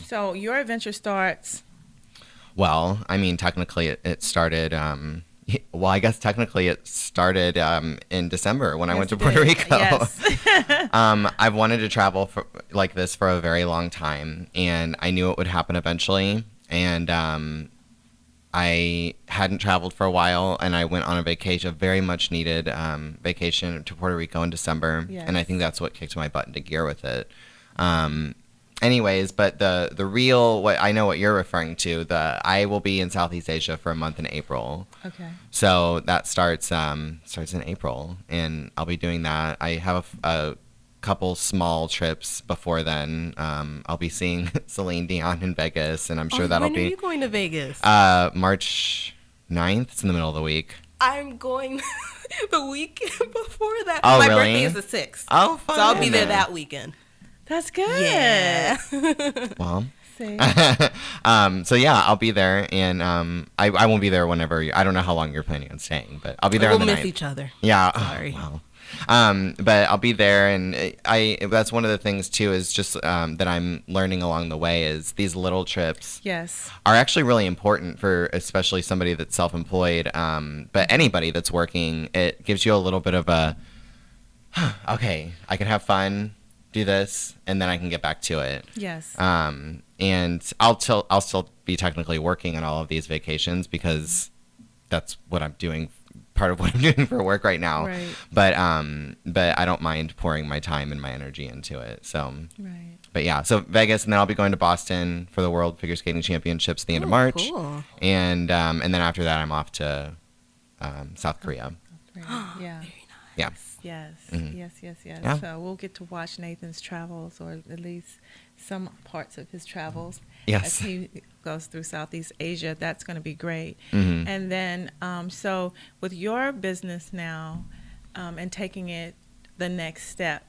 So your adventure starts. Well, I mean, technically it started. Well, I guess technically it started in December when I went to Puerto Rico. Yes. I've wanted to travel like this for a very long time, and I knew it would happen eventually. And I hadn't traveled for a while, and I went on a vacation, a very much needed vacation to Puerto Rico in December. Yes. And I think that's what kicked my butt into gear with it. Anyways, but the real, what I know what you're referring to, I will be in Southeast Asia for a month in April. Okay. So that starts in April, and I'll be doing that. I have a couple small trips before then. I'll be seeing Celine Dion in Vegas, and I'm sure that'll be. When are you going to Vegas? March 9th. It's in the middle of the week. I'm going the week before that. Oh, My really? birthday is the 6th. Oh, fun. So I'll be there that weekend. That's good. Yeah. Well. See? So yeah, I'll be there, and I won't be there whenever. I don't know how long you're planning on staying, but I'll be there on the 9th. We'll miss each other. Yeah. Sorry. Oh, wow. But I'll be there, and that's one of the things too is just that I'm learning along the way is these little trips Yes. are actually really important for especially somebody that's self-employed, but anybody that's working. It gives you a little bit of a okay, I can have fun, do this, and then I can get back to it. Yes. And I'll still be technically working on all of these vacations because that's what I'm doing. Part of what I'm doing for work right now. Right. But I don't mind pouring my time and my energy into it. So. Right. But yeah, so Vegas, and then I'll be going to Boston for the World Figure Skating Championships at the end of March. Cool. And then after that, I'm off to South Korea. Yeah. Very nice. Yeah. Yes. Mhm. Yes. Yeah. So we'll get to watch Nathan's travels, or at least some parts of his travels. Yes. As he goes through Southeast Asia. That's going to be great. Mhm. And then, so with your business now, and taking it the next step,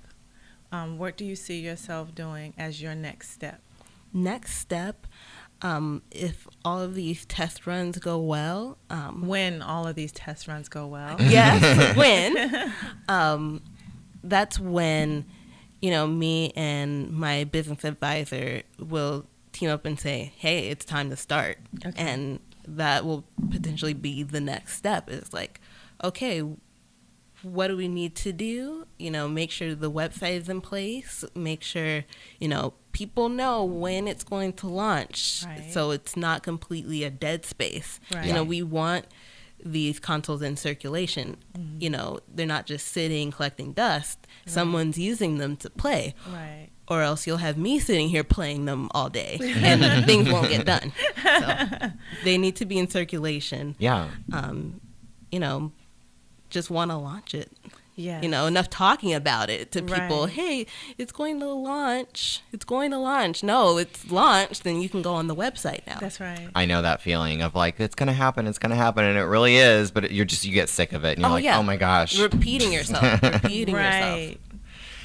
what do you see yourself doing as your next step? Next step, if all of these test runs go well, When all of these test runs go well. yes, when, that's when, me and my business advisor will team up and say, hey, it's time to start. Okay. And that will potentially be the next step is like, okay, what do we need to do? Make sure the website is in place, make sure, people know when it's going to launch. Right. So it's not completely a dead space. Right. Yeah. We want these consoles in circulation. Mm-hmm. They're not just sitting collecting dust. Right. Someone's using them to play. Right. Or else you'll have me sitting here playing them all day and things won't get done. So they need to be in circulation. Yeah. Just want to launch it. Yes. Enough talking about it to people. Right. Hey, it's going to launch. It's going to launch. No, it's launched. Then you can go on the website now. That's right. I know that feeling of like it's gonna happen, and it really is, but you get sick of it, and you're like, yeah. oh my gosh, Repeating yourself. Right.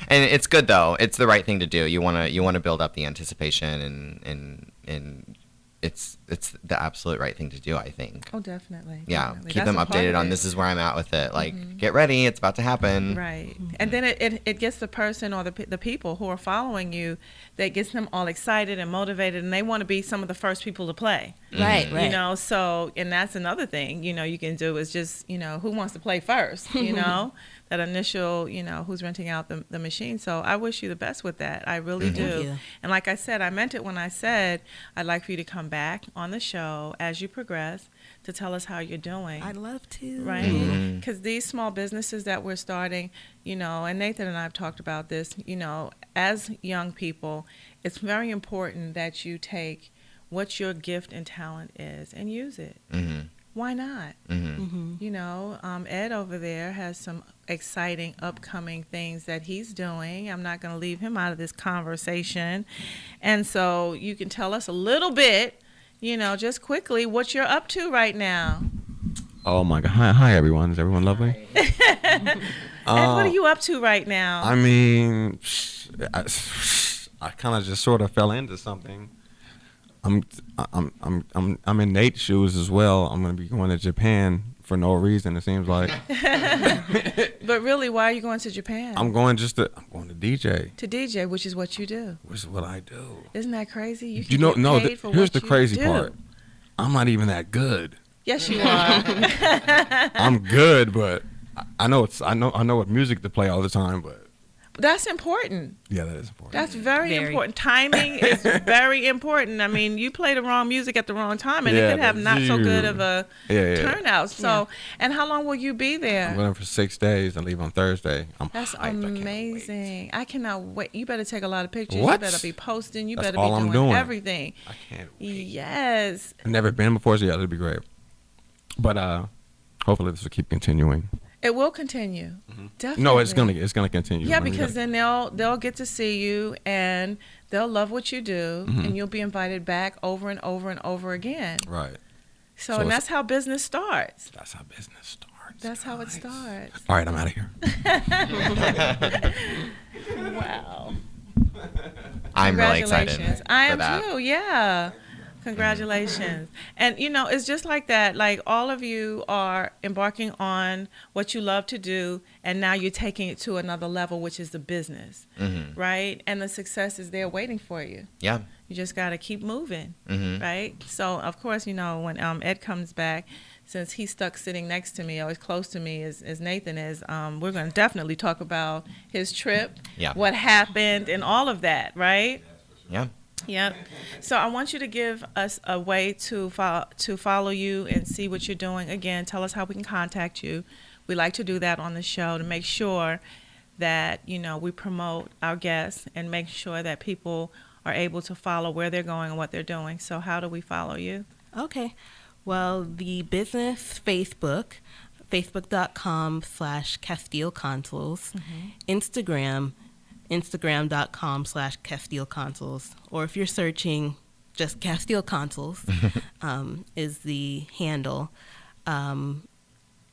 And it's good though. It's the right thing to do. You wanna build up the anticipation, and it's the absolute right thing to do, I think. Oh, definitely. Yeah, Definitely. keep That's them a part updated of on it. this is where I'm at with it. Like, get ready, it's about to happen. Right. And then it gets the person or the people who are following you, that gets them all excited and motivated, and they want to be some of the first people to play. Right. So, and that's another thing, you can do is just, who wants to play first, that initial, who's renting out the machine. So I wish you the best with that. I really do. Thank you. And like I said, I meant it when I said I'd like for you to come back on the show as you progress to tell us how you're doing. I'd love to. Right? Because these small businesses that we're starting, and Nathan and I have talked about this, as young people, it's very important that you take what your gift and talent is and use it. Mm-hmm. Why not? Mm-hmm. Ed over there has some exciting upcoming things that he's doing. I'm not going to leave him out of this conversation. And so you can tell us a little bit, just quickly, what you're up to right now. Oh my God! Hi everyone. Is everyone lovely? Ed, what are you up to right now? I mean, I kind of just sort of fell into something. I'm in Nate's shoes as well. I'm going to be going to Japan for no reason. It seems like But really, why are you going to Japan? I'm going to DJ, to DJ, which is what you do. which is what I do. Isn't that crazy? You can You know, get no. paid for Here's what the you crazy do. part. I'm not even that good. Yes, you are. I'm good, but I know what music to play all the time. But That's important. yeah, that is important. That's very, Very. important. Timing is very important. I mean, you play the wrong music at the wrong time, and it Yeah, could have not so good of a Yeah. turnout. So, and how long will you be I'm there? going for 6 days and leave on Thursday. I'm That's hyped. I can't wait. amazing. I cannot wait. You better take a lot of pictures. What? You better be posting. You That's better all be I'm doing doing. everything. I can't wait. Yes. I've never been before, so yeah, it'll be great. But hopefully this will keep continuing. It will continue. Definitely. No, it's gonna continue. Yeah, I mean, because then they'll get to see you and they'll love what you do, and you'll be invited back over and over and over again. right. So, So and it's- that's how business starts. That's how business starts. That's how it guys. starts. All right, I'm out of here. Wow. I'm really excited. Congratulations. I for am that. too. Yeah. Congratulations. And you know, it's just like that. Like all of you are embarking on what you love to do, and now you're taking it to another level, which is the business, right? And the success is there waiting for you. Yeah. You just got to keep moving, Mhm. right? So, of course, you know, when Ed comes back, since he's stuck sitting next to me or as close to me as Nathan is, we're going to definitely talk about his trip, Yeah. what happened, and all of that, right? Yeah. Yep. So I want you to give us a way to follow you and see what you're doing. Again, tell us how we can contact you. We like to do that on the show to make sure that, you know, we promote our guests and make sure that people are able to follow where they're going and what they're doing. So how do we follow you? Okay. Well, the business Facebook, facebook.com/Castile Consuls, Instagram, instagram.com/Castile Consuls, or if you're searching, just Castile Consuls is the handle.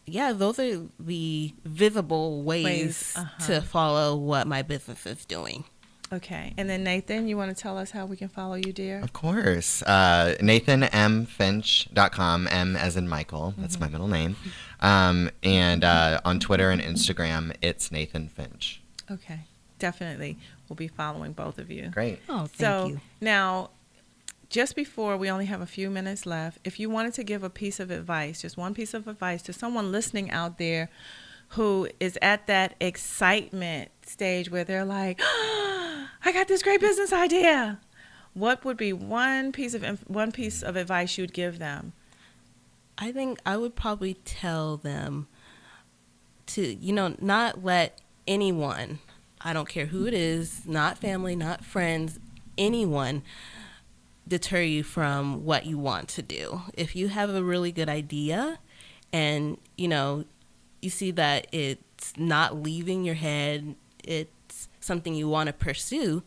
Yeah, those are the visible ways to follow what my business is doing. Okay. And then Nathan, you want to tell us how we can follow you, dear? Of course. NathanMFinch.com, M as in Michael. That's my middle name. And on Twitter and Instagram, it's Nathan Finch. Okay. Definitely. We'll be following both of you. Great. Oh, So thank you. now, just before we only have a few minutes left, if you wanted to give a piece of advice, just one piece of advice to someone listening out there who is at that excitement stage where they're like, oh, I got this great business idea. What would be one piece of advice you'd give them? I think I would probably tell them to, not let anyone, I don't care who it is, not family, not friends, anyone deter you from what you want to do. If you have a really good idea and, you see that it's not leaving your head, it's something you want to pursue,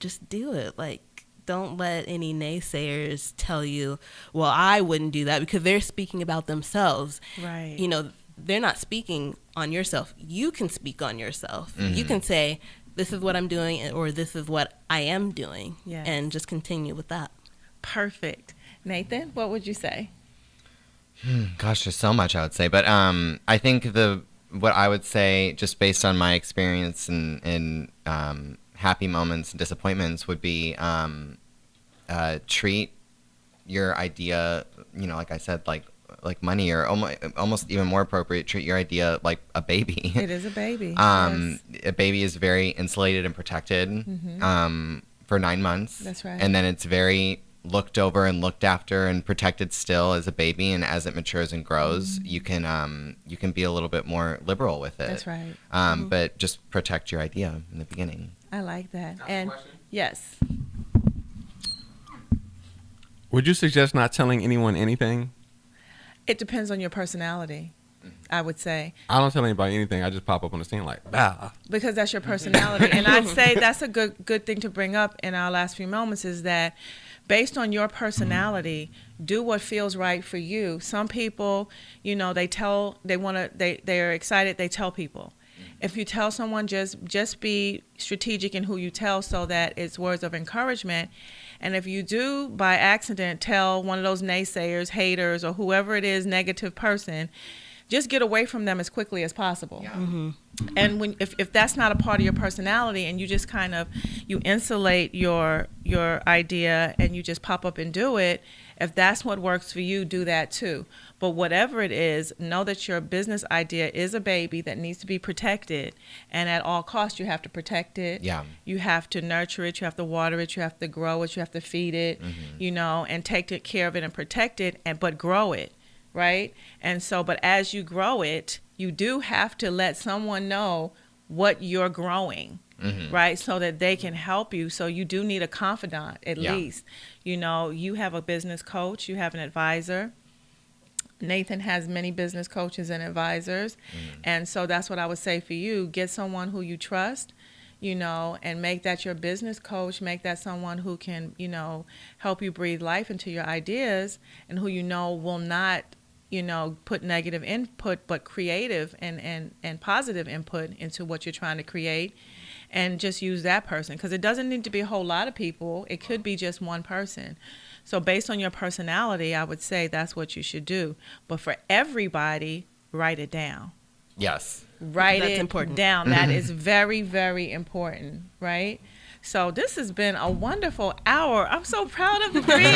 just do it. Like, don't let any naysayers tell you, well, I wouldn't do that, because they're speaking about themselves. Right. They're not speaking on yourself. You can speak on yourself. You can say, this is what I'm doing, or this is what I am doing, Yes. and just continue with that. Perfect. Nathan, what would you say? Gosh, there's so much I would say, but I think what I would say, just based on my experience and happy moments and disappointments, would be treat your idea, like I said, like money, or almost even more appropriate, treat your idea like a baby. It is a baby. Yes. A baby is very insulated and protected for 9 months. That's right. And then it's very looked over and looked after and protected still as a baby, and as it matures and grows, you can be a little bit more liberal with it. That's right. But just protect your idea in the beginning. I like that. And yes. Would you suggest not telling anyone anything? It depends on your personality, I would say, I don't tell anybody anything. I just pop up on the scene like, bah. because that's your personality. And I'd say that's a good thing to bring up in our last few moments, is that based on your personality, do what feels right for you. Some people, they're excited, they tell people. If you tell someone, just be strategic in who you tell, so that it's words of encouragement. And if you do by accident tell one of those naysayers, haters, or whoever it is, negative person, just get away from them as quickly as possible. Yeah. And if that's not a part of your personality, and you just kind of you insulate your idea and you just pop up and do it, if that's what works for you, do that too. But whatever it is, know that your business idea is a baby that needs to be protected, and at all costs you have to protect it. Yeah. You have to nurture it, you have to water it, you have to grow it, you have to feed it, you know, and take care of it and protect it, but grow it, right? And so, but as you grow it, you do have to let someone know what you're growing, right? So that they can help you. So you do need a confidant at least. You know, you have a business coach, you have an advisor. Nathan has many business coaches and advisors. And so that's what I would say for you. Get someone who you trust, you know, and make that your business coach. Make that someone who can, you know, help you breathe life into your ideas, and who you know will not, you know, put negative input, but creative and positive input into what you're trying to create. And just use that person, because it doesn't need to be a whole lot of people. It could be just one person. So based on your personality, I would say that's what you should do. But for everybody, write it down. Yes. Write That's it important. down. That is very, very important, right? So this has been a wonderful hour. I'm so proud of the three of you.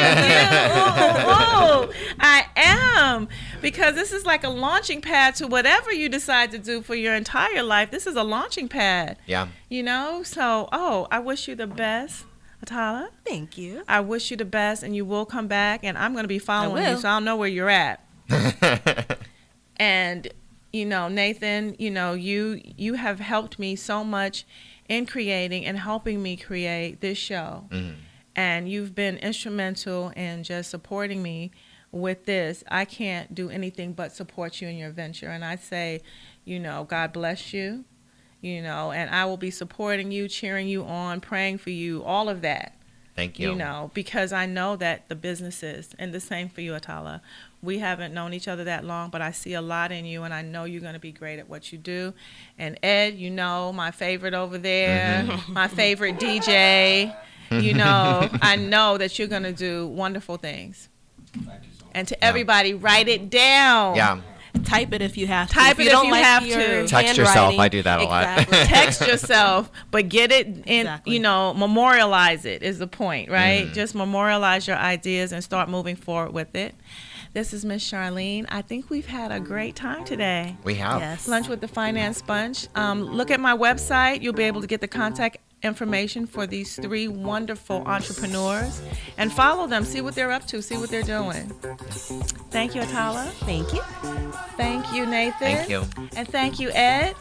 I am. Because this is like a launching pad to whatever you decide to do for your entire life. This is a launching pad. Yeah. You know? So, I wish you the best, Attallah. Thank you. I wish you the best, and you will come back, and I'm going to be following you, will. so I'll know where you're at. And, you know, Nathan, you know, you have helped me so much in creating and helping me create this show. And you've been instrumental in just supporting me with this. I can't do anything but support you in your venture. And I say, you know, God bless you, you know, and I will be supporting you, cheering you on, praying for you, all of that. Thank you. You know, because I know that the businesses, and the same for you, Attallah, we haven't known each other that long, but I see a lot in you, and I know you're going to be great at what you do. And Ed, you know, my favorite over there, my favorite DJ, you know, I know that you're going to do wonderful things. And to everybody, write it down. Yeah. Type it if you have to. Type it if you have to. Text yourself. handwriting- I do that a lot. Exactly. Text yourself, but get it in, Exactly. you know, memorialize it is the point, right? Just memorialize your ideas and start moving forward with it. This is Miss Charline. I think we've had a great time today. We have. Yes. Lunch with the Finance Bunch. Look at my website. You'll be able to get the contact information for these three wonderful entrepreneurs, and follow them. See what they're up to. See what they're doing. Thank you, Attallah. Thank you. Thank you, Nathan. Thank you. And thank you, Ed.